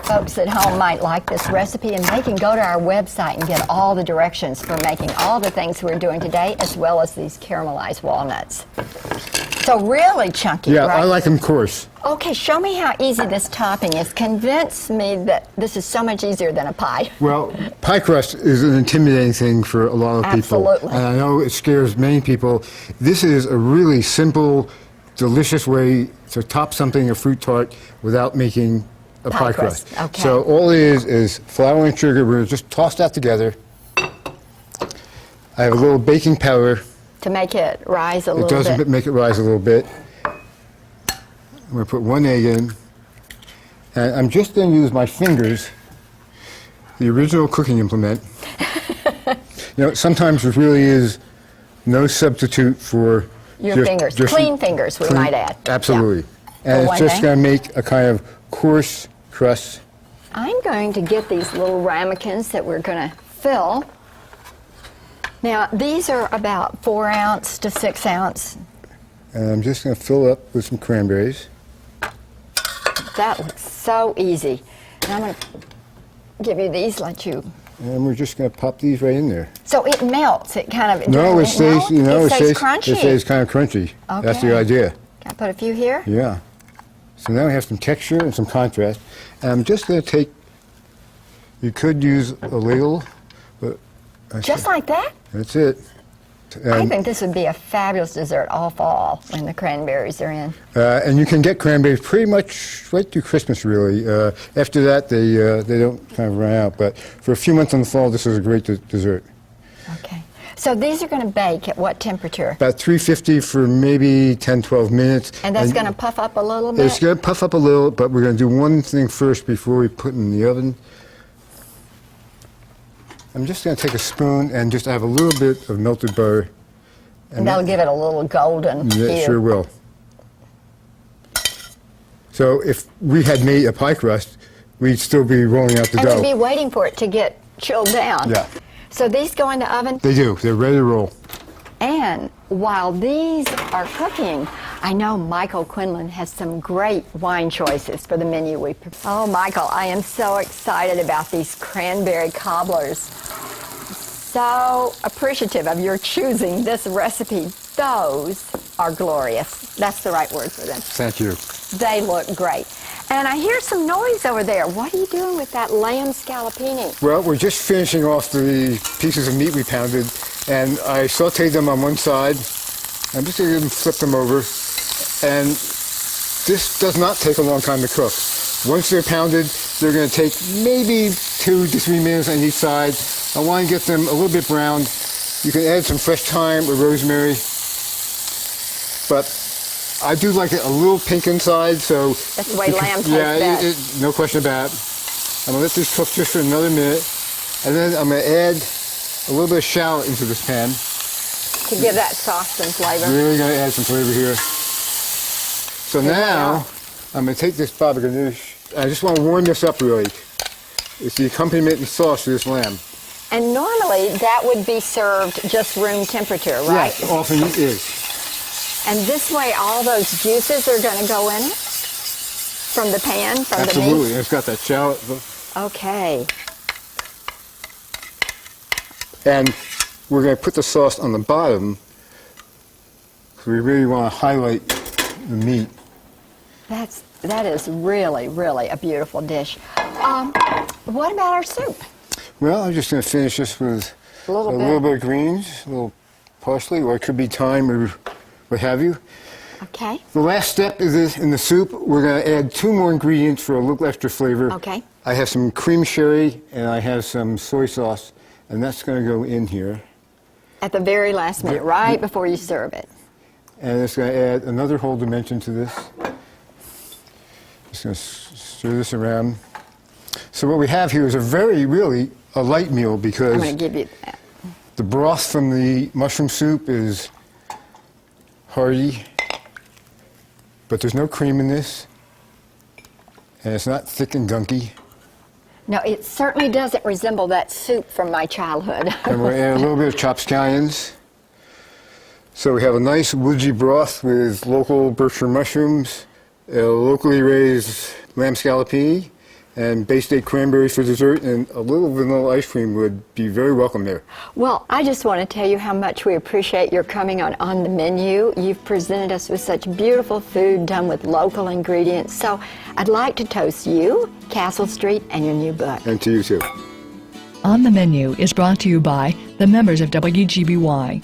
folks at home might like this recipe, and they can go to our website and get all the directions for making all the things we're doing today, as well as these caramelized walnuts. So really chunky, yeah, right? I like them coarse. Okay, show me how easy this topping is. Convince me that this is so much easier than a pie. Well, pie crust is an intimidating thing for a lot of people. Absolutely. And I know it scares many people. This is a really simple, delicious way to top something, a fruit tart, without making a pie crust. Okay. So all it is flour and sugar. We're going to just toss that together. I have a little baking powder. To make it rise a little It does bit. make it rise a little bit. I'm going to put 1 egg in. And I'm just going to use my fingers, the original cooking implement. You know, sometimes there really is no substitute for Your fingers. Clean fingers, we might add. Absolutely. Yeah. And For it's one just thing. going to make a kind of coarse crust. I'm going to get these little ramekins that we're going to fill. Now, these are about 4 ounce to 6 ounce. And I'm just going to fill up with some cranberries. That looks so easy. And I'm going to give you these, let you. And we're just going to pop these right in there. So it melts. It kind of. No, it doesn't stays, melt? you know, it stays crunchy. It stays kind of crunchy. That's the Okay. idea. Can I put a few here? Yeah. So now we have some texture and some contrast. And I'm just going to take, you could use a ladle, but Just like that? that's it. I think this would be a fabulous dessert all fall when the cranberries are in. And you can get cranberries pretty much right through Christmas, really. After that, they don't kind of run out. But for a few months in the fall, this is a great dessert. Okay. So these are going to bake at what temperature? About 350 for maybe 10, 12 minutes. And that's going to puff up a little bit? It's going to puff up a little, but we're going to do one thing first before we put it in the oven. I'm just going to take a spoon and just have a little bit of melted butter. And that'll give it a little golden hue. It sure will. So if we had made a pie crust, we'd still be rolling out the And dough. we'd be waiting for it to get chilled down. Yeah. So these go in the oven? They do. They're ready to roll. And while these are cooking, I know Michael Quinlan has some great wine choices for the menu we prepared. Oh, Michael, I am so excited about these cranberry cobblers. So appreciative of your choosing this recipe. Those are glorious. That's the right word for them. Thank you. They look great. And I hear some noise over there. What are you doing with that lamb scallopini? Well, we're just finishing off the pieces of meat we pounded, and I sauteed them on one side. I'm just going to flip them over, and this does not take a long time to cook. Once they're pounded, they're going to take maybe 2 to 3 minutes on each side. I want to get them a little bit browned. You can add some fresh thyme or rosemary, but I do like it a little pink inside, so... That's the way lamb tastes best. No question about it. I'm going to let this cook just for another minute, and then I'm going to add a little bit of shallot into this pan. To give that sauce some flavor. Really going to add some flavor here. So now, I'm going to take this baba ganoush. I just want to warm this up really. It's the accompaniment and sauce to this lamb. And normally that would be served just room temperature, right? Yes, often it is. And this way all those juices are going to go in it? From the pan, from Absolutely, the meat? it's got that shallot. Okay. And we're going to put the sauce on the bottom because we really want to highlight the meat. That is really, really a beautiful dish. What about our soup? Well, I'm just going to finish this with A little bit of greens, a little parsley, or it could be thyme or what have you. Okay. The last step is this, in the soup, we're going to add 2 more ingredients for a little extra flavor. Okay. I have some cream sherry and I have some soy sauce, and that's going to go in here. At the very last minute, right before you serve it. And it's going to add another whole dimension to this. Just going to stir this around. So what we have here is really a light meal because I'm going to give you that. the broth from the mushroom soup is hearty, but there's no cream in this, and it's not thick and gunky. No, it certainly doesn't resemble that soup from my childhood. And we're going to add a little bit of chopped scallions. So we have a nice woody broth with local Berkshire mushrooms, a locally raised lamb scallopini, and Bay State cranberry for dessert, and a little vanilla ice cream would be very welcome there. Well, I just want to tell you how much we appreciate your coming on the menu. You've presented us with such beautiful food done with local ingredients. So I'd like to toast you, Castle Street, and your new book. And to you too. On the Menu is brought to you by the members of WGBY.